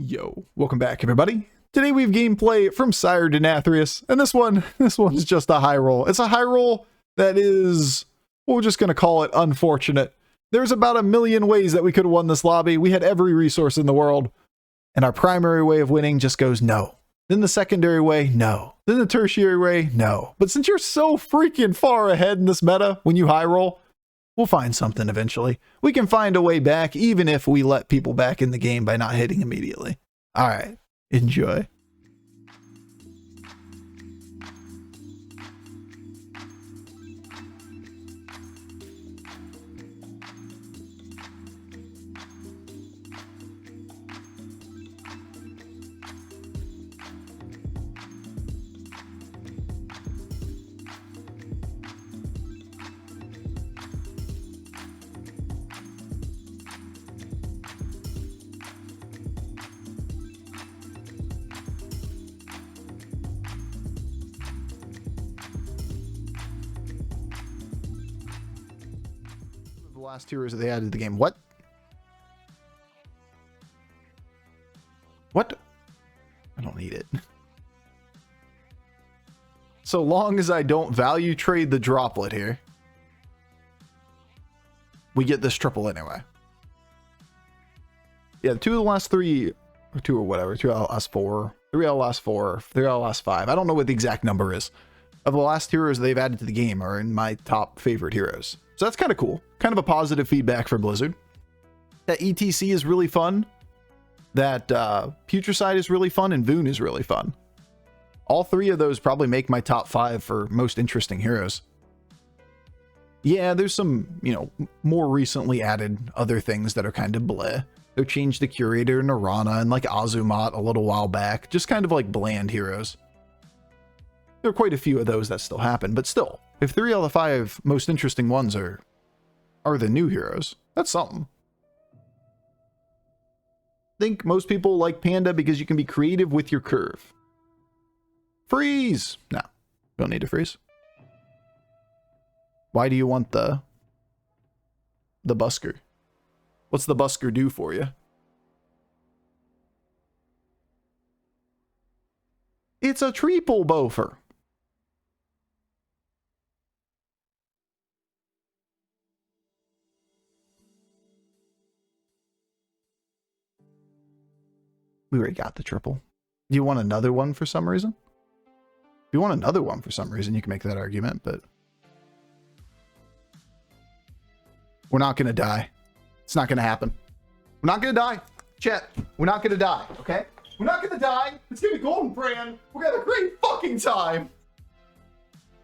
Yo, welcome back everybody. Today we have gameplay from Sire Denathrius, and this one's just a high roll. It's a high roll that is, we're just gonna call it unfortunate. There's about a million ways that we could have won this lobby. We had every resource in the world, and our primary way of winning just goes no. Then the secondary way, no. Then the tertiary way, no. But since you're so freaking far ahead in this meta when you high roll, we'll find something eventually. We can find a way back even if we let people back in the game by not hitting immediately. All right, enjoy. Last heroes that they added to the game. What? I don't need it. So long as I don't value trade the droplet here, we get this triple anyway. Yeah, 2 of the last 3, or 2 or whatever, 2 out of the last 4, 3 out of the last 4, 3 out of the last 5. I don't know what the exact number is. Of the last heroes they've added to the game are in my top favorite heroes. So that's kind of cool. Kind of a positive feedback for Blizzard. That ETC is really fun. That Putricide is really fun, and Voon is really fun. All 3 of those probably make my top 5 for most interesting heroes. Yeah, there's some, more recently added other things that are kind of bleh. They changed the Curator, Narana, and like Azumat a little while back. Just kind of like bland heroes. There are quite a few of those that still happen, but still, if 3 out of the 5 most interesting ones are the new heroes, that's something. I think most people like Panda because you can be creative with your curve. Freeze! No, don't need to freeze. Why do you want the busker? What's the busker do for you? It's a triple boffer. We already got the triple. Do you want another one for some reason? If you want another one for some reason, you can make that argument, but we're not going to die. It's not going to happen. We're not going to die. Chat, we're not going to die, okay? We're not going to die. It's going to be Golden Brand. We're going to have a great fucking time.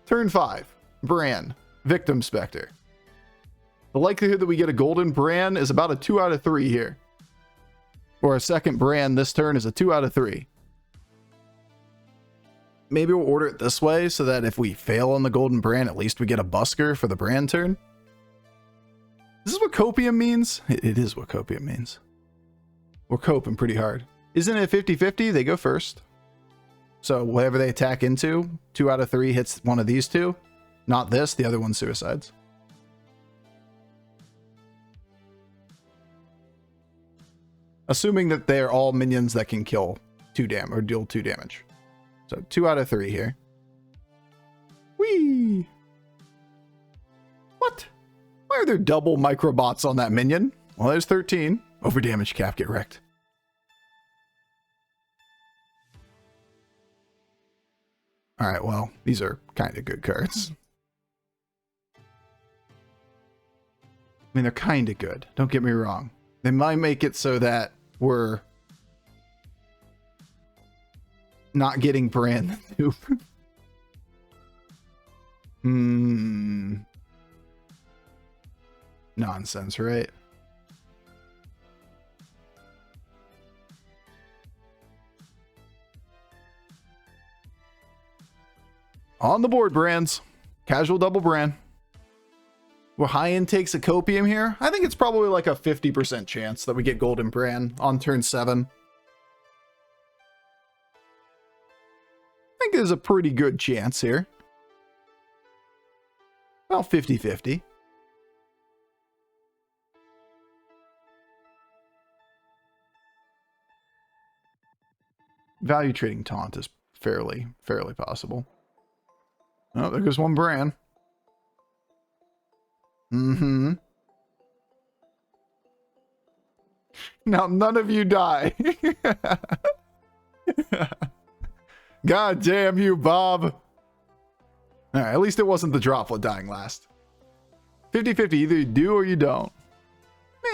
Turn 5. Bran. Victim Spectre. The likelihood that we get a Golden Bran is about a 2 out of 3 here. Or a second Bran this turn is a 2 out of 3. Maybe we'll order it this way so that if we fail on the Golden Bran, at least we get a busker for the Bran turn. This is what copium means? It is what copium means. We're coping pretty hard. Isn't it 50-50? They go first. So whatever they attack into, 2 out of 3 hits one of these 2. Not this, the other one suicides. Assuming that they're all minions that can kill 2 damage or deal 2 damage. So 2 out of 3 here. Whee! What? Why are there double microbots on that minion? Well, there's 13. Over damage cap, get wrecked. Alright, well, these are kind of good cards. I mean, they're kind of good. Don't get me wrong. They might make it so that we're not getting brand new. Nonsense, right? On the board, brands. Casual double brand. Well, high intakes of copium here. I think it's probably like a 50% chance that we get Golden Bran on turn 7. I think there's a pretty good chance here. About 50-50. value trading taunt is fairly possible. Oh, there goes one brand. Mm-hmm. Now none of you die. God damn you, Bob. All right, at least it wasn't the droplet dying last. 50-50, either you do or you don't.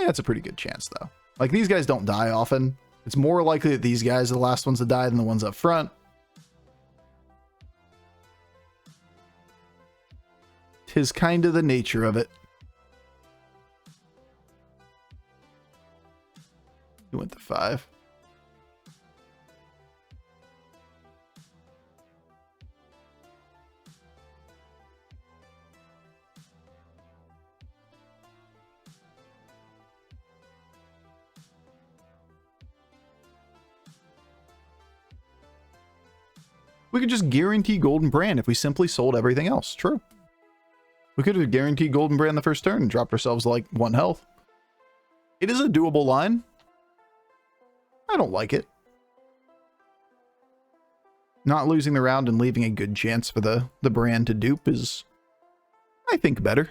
That's a pretty good chance, though. Like, these guys don't die often. It's more likely that these guys are the last ones to die than the ones up front. Tis kind of the nature of it. You went to 5. We could just guarantee Golden Brand if we simply sold everything else. True. We could have guaranteed Golden Brand the first turn and dropped ourselves like 1 health. It is a doable line. I don't like it. Not losing the round and leaving a good chance for the brand to dupe is, I think, better.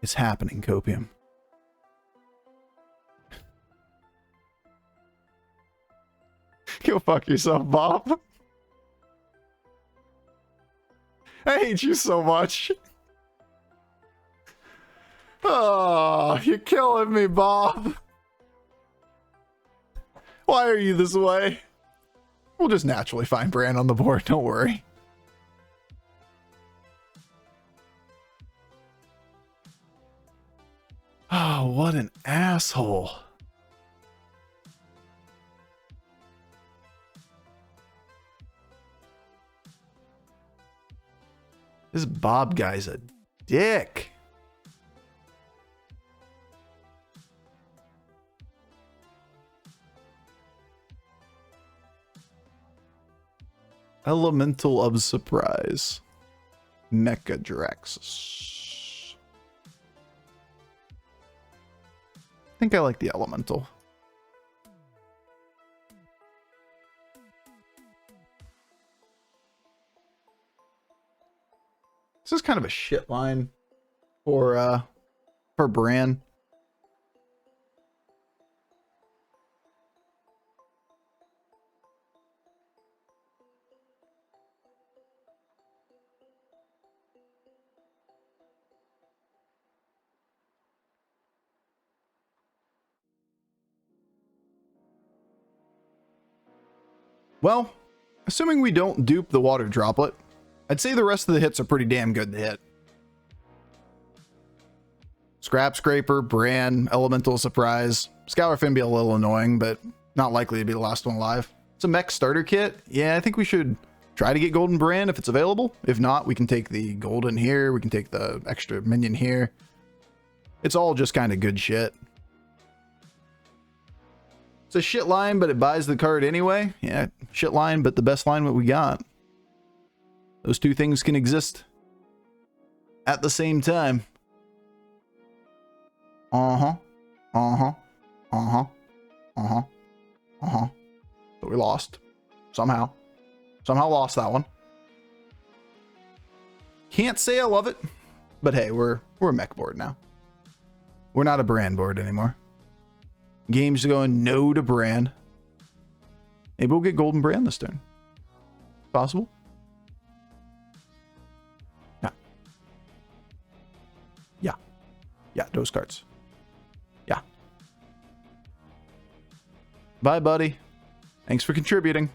It's happening, Copium. Go fuck yourself, Bob. I hate you so much. Oh, you're killing me, Bob. Why are you this way? We'll just naturally find Bran on the board, don't worry. Oh, what an asshole. This Bob guy's a dick. Elemental of Surprise. Mecha Draxus. I think I like the Elemental. This is kind of a shit line for Bran. Well, assuming we don't dupe the water droplet, I'd say the rest of the hits are pretty damn good to hit. Scrap Scraper, Bran, Elemental Surprise. Scour Fin be a little annoying, but not likely to be the last one alive. It's a mech starter kit. Yeah, I think we should try to get Golden Bran if it's available. If not, we can take the Golden here. We can take the extra minion here. It's all just kind of good shit. It's a shit line, but it buys the card anyway. Yeah, shit line, but the best line what we got. Those two things can exist at the same time. Uh-huh. Uh-huh. Uh-huh. Uh-huh. Uh-huh. But we lost. Somehow. Somehow lost that one. Can't say I love it. But hey, we're a mech board now. We're not a brand board anymore. Game's going no to brand. Maybe we'll get Golden Brand this turn. Possible? Yeah. Yeah. Yeah, those cards. Yeah. Bye, buddy. Thanks for contributing.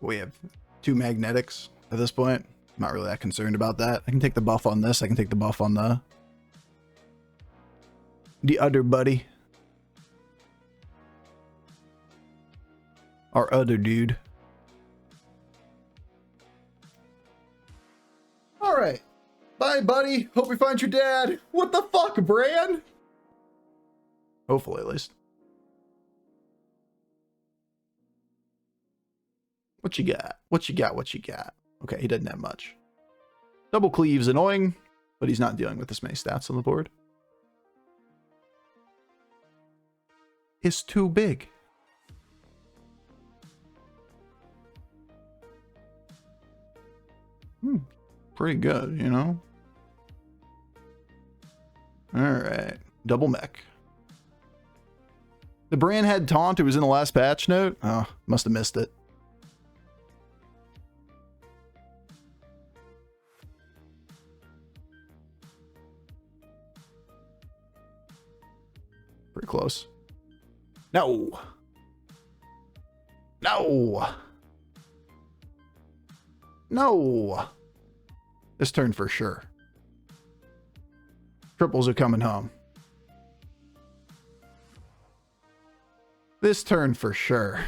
We have 2 magnetics at this point. I'm not really that concerned about that. I can take the buff on this. I can take the buff on the other buddy. Our other dude. Bye, buddy. Hope we find your dad. What the fuck, Bran? Hopefully, at least. What you got? What you got? What you got? Okay, he doesn't have much. Double Cleave's annoying, but he's not dealing with this many stats on the board. It's too big. Pretty good, you know? Alright. Double mech. The Bran had taunt. It was in the last patch note. Oh, must have missed it. Pretty close. No. No. No. This turn for sure. Triples are coming home. This turn for sure.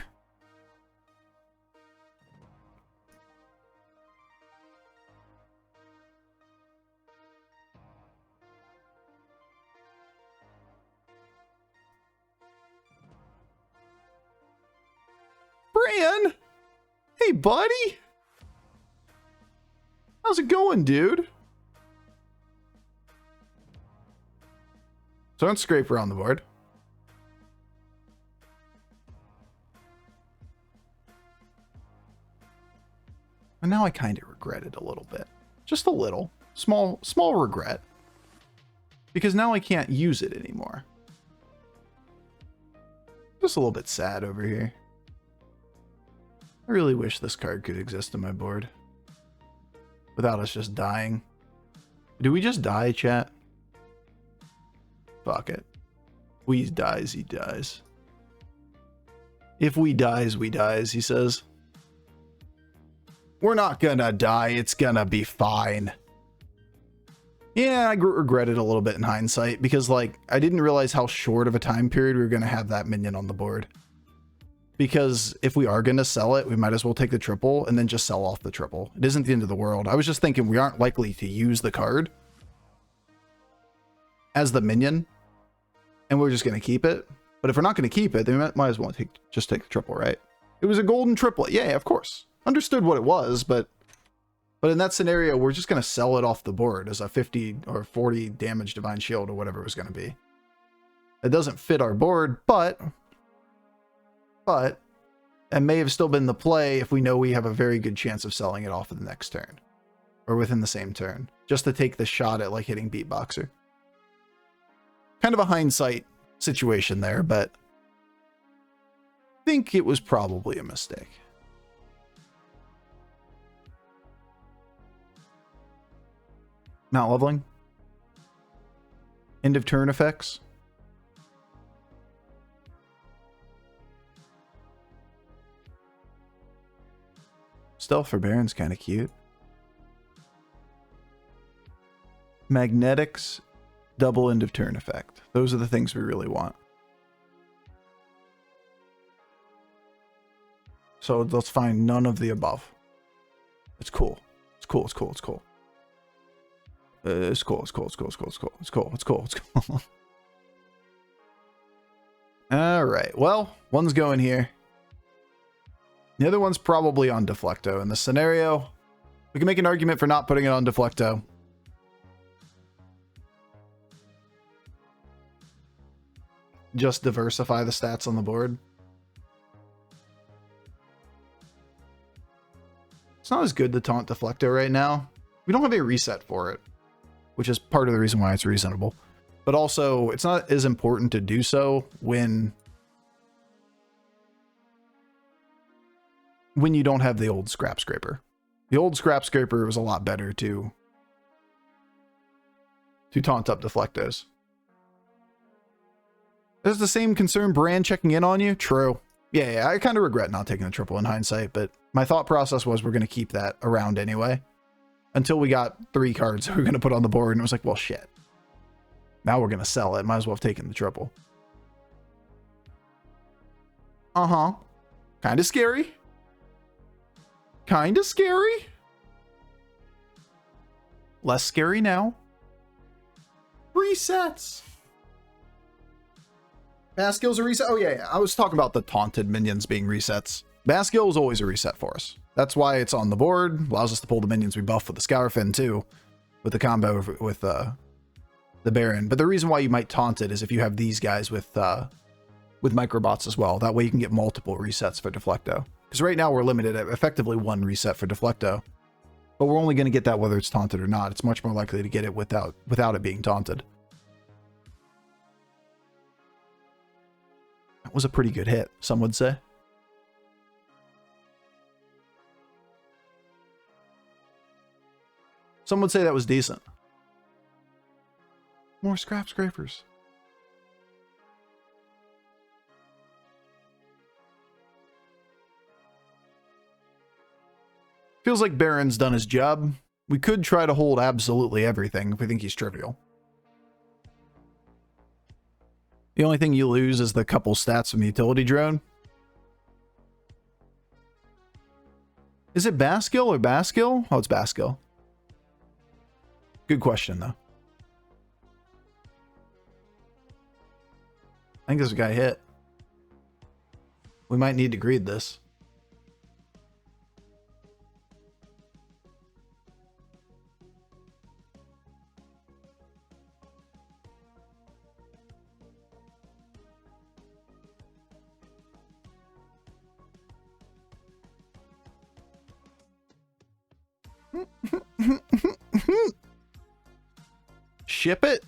Bran! Hey, buddy! How's it going, dude? Don't scrape around the board. And now I kind of regret it a little bit. Just a little. Small regret. Because now I can't use it anymore. Just a little bit sad over here. I really wish this card could exist on my board. Without us just dying. Do we just die, chat? Fuck it. We dies, he dies. If we dies, we dies, he says. We're not gonna die, it's gonna be fine. Yeah, I regret it a little bit in hindsight, because, like, I didn't realize how short of a time period we were gonna have that minion on the board. Because if we are gonna sell it, we might as well take the triple and then just sell off the triple. It isn't the end of the world. I was just thinking we aren't likely to use the card as the minion, and we're just gonna keep it. But if we're not gonna keep it, then we might as well just take the triple, right? It was a golden triplet. Yeah, of course. Understood what it was, but in that scenario, we're just going to sell it off the board as a 50 or 40 damage divine shield or whatever it was going to be. It doesn't fit our board, but it may have still been the play if we know we have a very good chance of selling it off in the next turn or within the same turn, just to take the shot at like hitting Beatboxer. Kind of a hindsight situation there, but I think it was probably a mistake. Not leveling. End of turn effects. Stealth for Baron's kind of cute. Magnetics, double end of turn effect. Those are the things we really want. So let's find none of the above. It's cool. It's cool. It's cool. It's cool. It's cool. It's cool. It's cool. It's cool. It's cool. It's cool. It's cool. It's cool. All right. Well, one's going here. The other one's probably on Deflecto. In this scenario, we can make an argument for not putting it on Deflecto. Just diversify the stats on the board. It's not as good to taunt Deflecto right now. We don't have a reset for it, which is part of the reason why it's reasonable. But also, it's not as important to do so when you don't have the old Scrap Scraper. The old Scrap Scraper was a lot better to taunt up Deflectos. Is the same concern Bran checking in on you? True. Yeah, I kind of regret not taking the triple in hindsight, but my thought process was we're going to keep that around anyway. Until we got 3 cards we were going to put on the board, and it was like, well, shit. Now we're going to sell it. Might as well have taken the triple. Uh-huh. Kind of scary. Kind of scary. Less scary now. Resets. Baskill's a reset. Oh, yeah. I was talking about the taunted minions being resets. Baskill is always a reset for us. That's why it's on the board. Allows us to pull the minions we buff with the Scourfin too, with the combo with the Baron. But the reason why you might taunt it is if you have these guys with microbots as well. That way you can get multiple resets for Deflecto. Because right now we're limited at effectively one reset for Deflecto. But we're only going to get that whether it's taunted or not. It's much more likely to get it without it being taunted. That was a pretty good hit, some would say. Some would say that was decent. More scrap scrapers. Feels like Baron's done his job. We could try to hold absolutely everything if we think he's trivial. The only thing you lose is the couple stats from the utility drone. Is it Baskill or Baskill? Oh, it's Baskill. Good question, though. I think this guy hit. We might need to greed this. Ship it.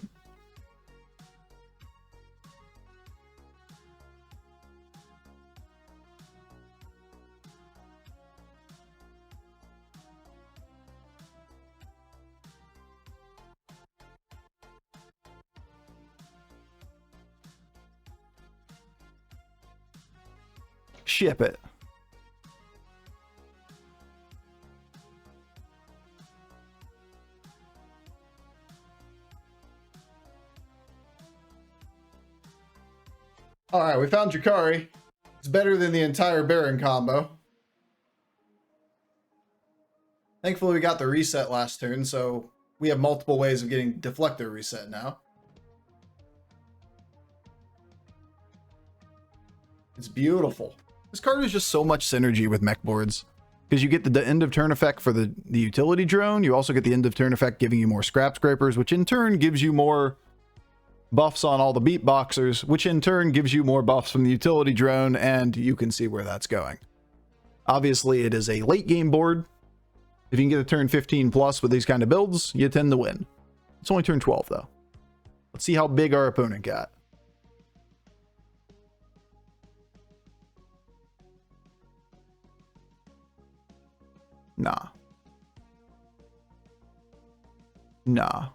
Ship it. All right, we found Jakari. It's better than the entire Baron combo. Thankfully, we got the reset last turn, so we have multiple ways of getting Deflector reset now. It's beautiful. This card is just so much synergy with mech boards. Because you get the end of turn effect for the utility drone. You also get the end of turn effect giving you more scrap scrapers, which in turn gives you more buffs on all the beatboxers, which in turn gives you more buffs from the utility drone, and you can see where that's going. Obviously, it is a late game board. If you can get a turn 15 plus with these kind of builds, you tend to win. It's only turn 12, though. Let's see how big our opponent got. Nah. Nah.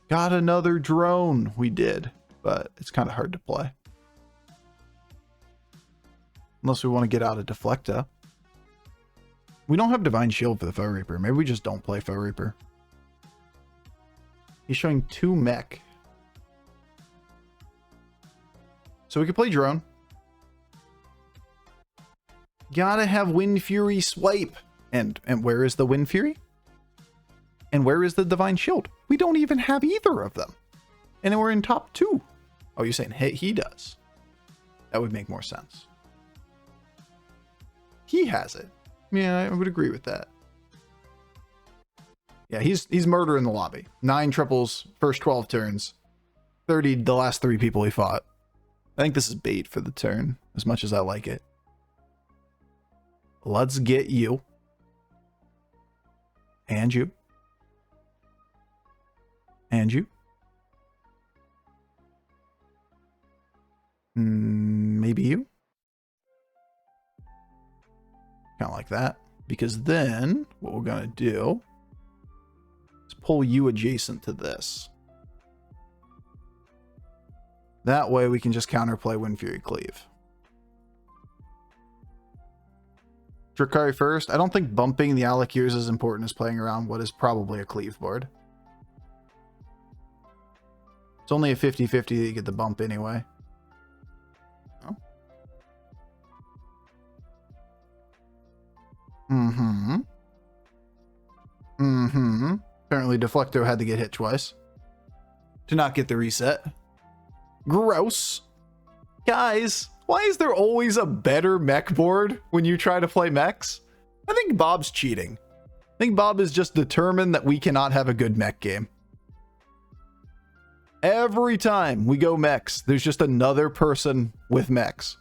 Got another drone. We did, but it's kind of hard to play. Unless we want to get out of Deflecto. We don't have Divine Shield for the Foe Reaper. Maybe we just don't play Foe Reaper. He's showing 2 mech. So we could play drone. Gotta have Wind Fury swipe. And where is the Wind Fury? And where is the Divine Shield? We don't even have either of them. And we're in top 2. Oh, you're saying hey, he does. That would make more sense. He has it. Yeah, I would agree with that. Yeah, he's murdering the lobby. 9 triples, first 12 turns. 30 the last 3 people he fought. I think this is bait for the turn, as much as I like it. Let's get you. And you. And you. Maybe you. Kind of like that. Because then what we're going to do is pull you adjacent to this. That way we can just counterplay Wind Fury Cleave. Drakari first. I don't think bumping the Alakyrs is as important as playing around what is probably a Cleave board. It's only a 50-50 that you get the bump anyway. Oh. Mm-hmm. Mm-hmm. Apparently Deflecto had to get hit twice to not get the reset. Gross. Guys, why is there always a better mech board when you try to play mechs? I think Bob's cheating. I think Bob is just determined that we cannot have a good mech game. Every time we go mechs, there's just another person with mechs.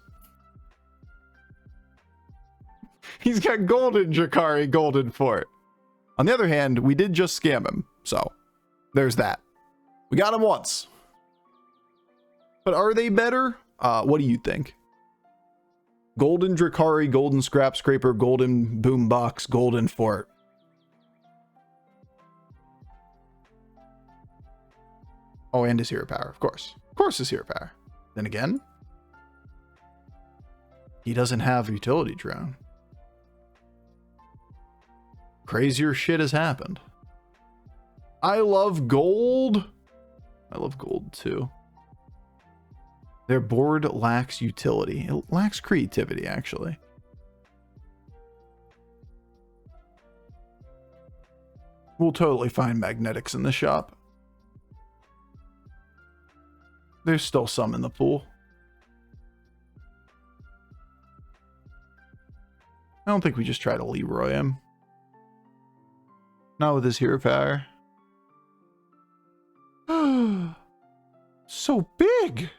He's got Golden Drakari, Golden Fort. On the other hand, we did just scam him, so there's that. We got him once. But are they better? What do you think? Golden Drakari, Golden Scrap Scraper, Golden Boombox, Golden Fort. Oh, and his hero power, of course. Of course his hero power. Then again, he doesn't have utility drone. Crazier shit has happened. I love gold. I love gold too. Their board lacks utility. It lacks creativity, actually. We'll totally find magnetics in the shop. There's still some in the pool. I don't think we just try to Leroy him. Not with his hero power. So big!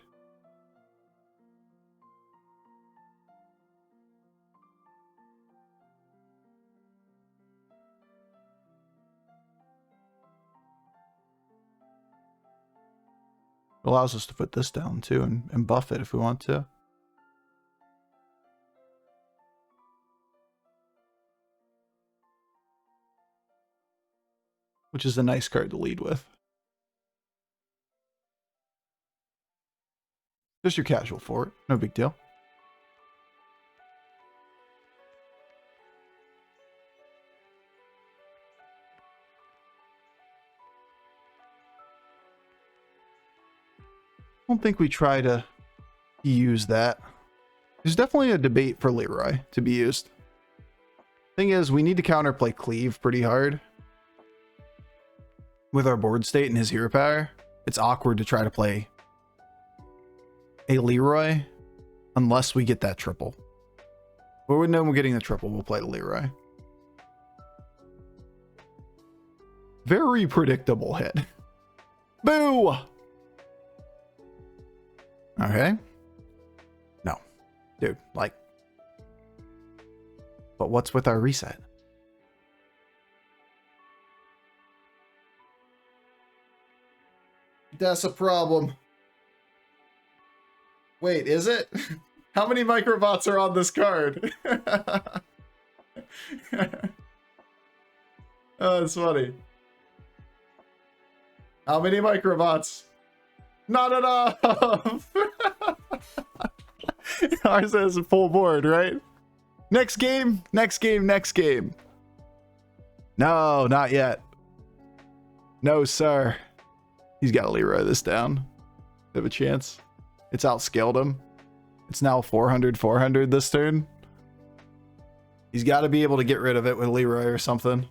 It allows us to put this down too and buff it if we want to. Which is a nice card to lead with. Just your casual fort, no big deal. I don't think we try to use that. There's definitely a debate for Leroy to be used. Thing is, we need to counterplay Cleave pretty hard. With our board state and his hero power, it's awkward to try to play a Leroy unless we get that triple. But when we're getting the triple, we'll play the Leroy. Very predictable hit. Boo! Okay. No. Dude, like. But what's with our reset? That's a problem. Wait, is it? How many microbots are on this card? Oh, that's funny. How many microbots? Not enough! Ours has a full board, right? Next game, next game, next game. No, not yet. No, sir. He's got to Leroy this down. They have a chance. It's outscaled him. It's now 400 this turn. He's got to be able to get rid of it with Leroy or something.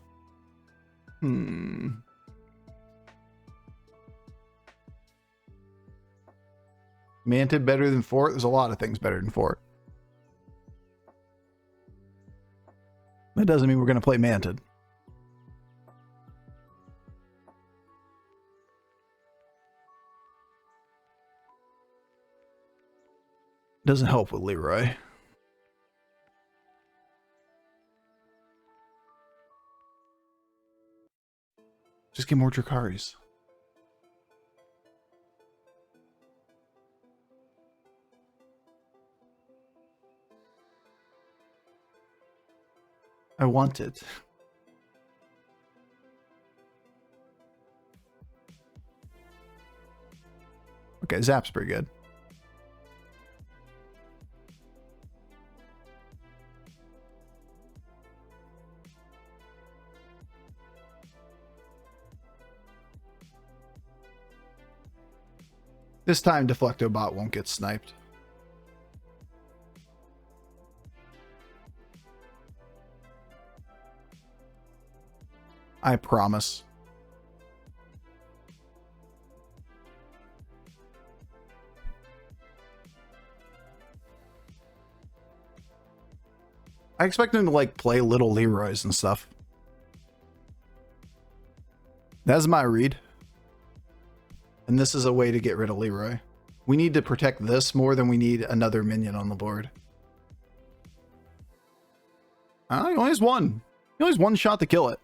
Mantid better than Fort? There's a lot of things better than Fort. That doesn't mean we're going to play Mantid. Doesn't help with Leroy. Just get more Drakaris. I want it. Okay, Zap's pretty good. This time Deflectobot won't get sniped. I promise. I expect him to like play little Leroys and stuff. That's my read. And this is a way to get rid of Leroy. We need to protect this more than we need another minion on the board. He only has one. He only has one shot to kill it.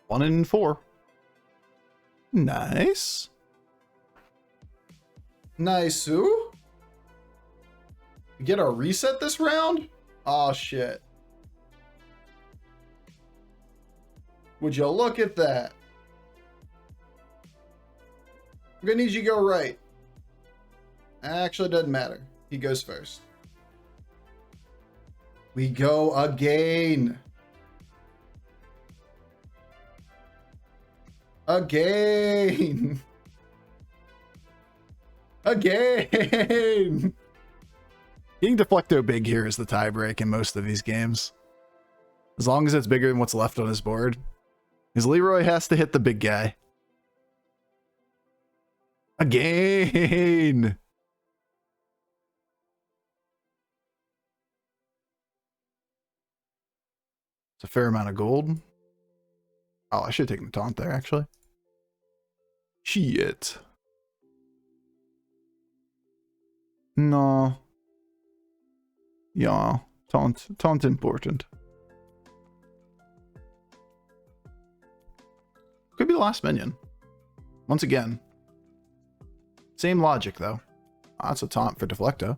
One in 4. Nice. Nice. We get our reset this round? Oh, shit. Would you look at that? I'm gonna need you to go right. Actually, it doesn't matter. He goes first. We go again. Again. Again. Getting Deflecto big here is the tiebreak in most of these games. As long as it's bigger than what's left on his board. Because Leroy has to hit the big guy. Again. It's a fair amount of gold. Oh, I should have taken the taunt there, actually. Shit. No. Yeah, taunt important. Could be the last minion. Once again. Same logic, though. Oh, that's a taunt for Deflecto.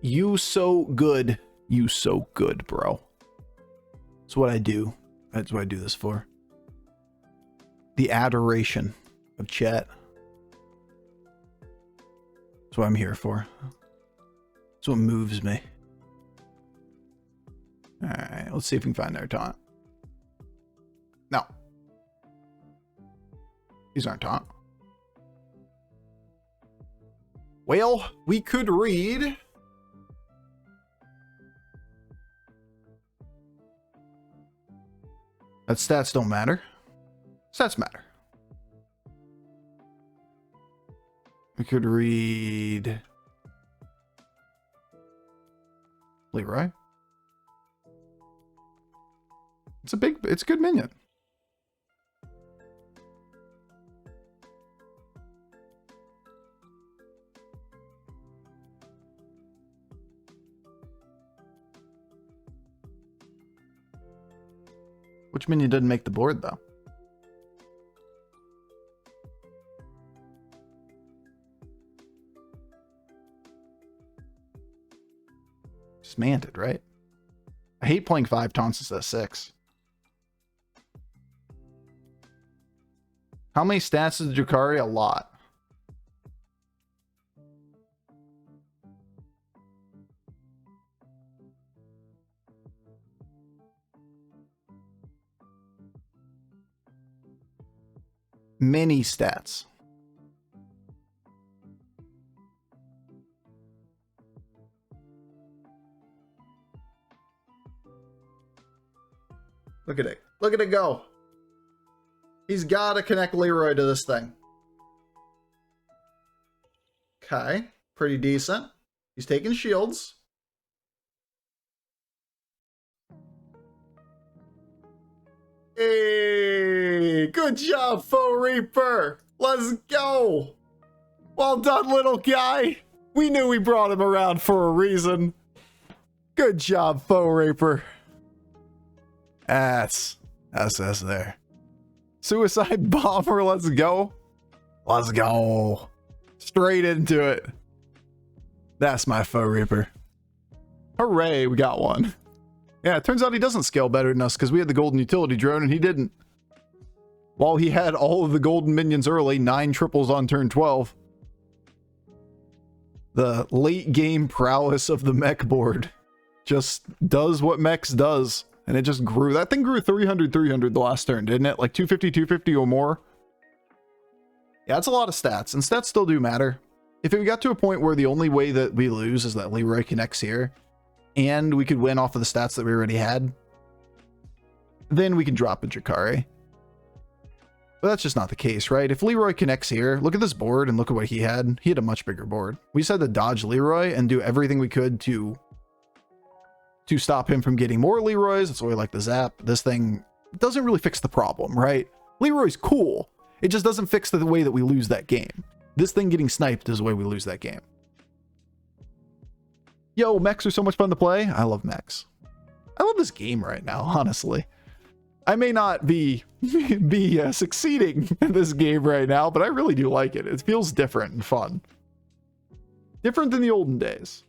You so good. You so good, bro. That's what I do. That's what I do this for. The adoration of chat. That's what I'm here for. That's what moves me. Alright, let's see if we can find their taunt. No. These aren't taunt. Well, we could read. That stats don't matter. Stats matter. We could read Leroy. It's a good minion. Which minion didn't make the board, though? Dismanted, right? I hate playing 5 taunts instead of 6. How many stats is Drukhari? A lot. Many stats. Look at it. Look at it go. He's got to connect Leroy to this thing. Okay. Pretty decent. He's taking shields. Hey, good job, Faux Reaper. Let's go. Well done, little guy. We knew we brought him around for a reason. Good job, Faux Reaper. That's there. Suicide Bomber, let's go. Let's go. Straight into it. That's my Faux Reaper. Hooray, we got one. Yeah, it turns out he doesn't scale better than us because we had the golden utility drone and he didn't. While he had all of the golden minions early, 9 triples on turn 12. The late game prowess of the mech board just does what mechs does. And it just grew. That thing grew 300 the last turn, didn't it? Like 250 or more. Yeah, it's a lot of stats. And stats still do matter. if it got to a point where the only way that we lose is that Leroy connects here, and we could win off of the stats that we already had, then we can drop a Drakari. But that's just not the case, right? If Leroy connects here, look at this board and look at what he had. He had a much bigger board. We just had to dodge Leroy and do everything we could to stop him from getting more Leroys. That's why we like the zap. This thing doesn't really fix the problem, right? Leroy's cool. It just doesn't fix the way that we lose that game. This thing getting sniped is the way we lose that game. Yo, mechs are so much fun to play. I love mechs. I love this game right now, honestly. I may not be succeeding in this game right now, but I really do like it. It feels different and fun. Different than the olden days.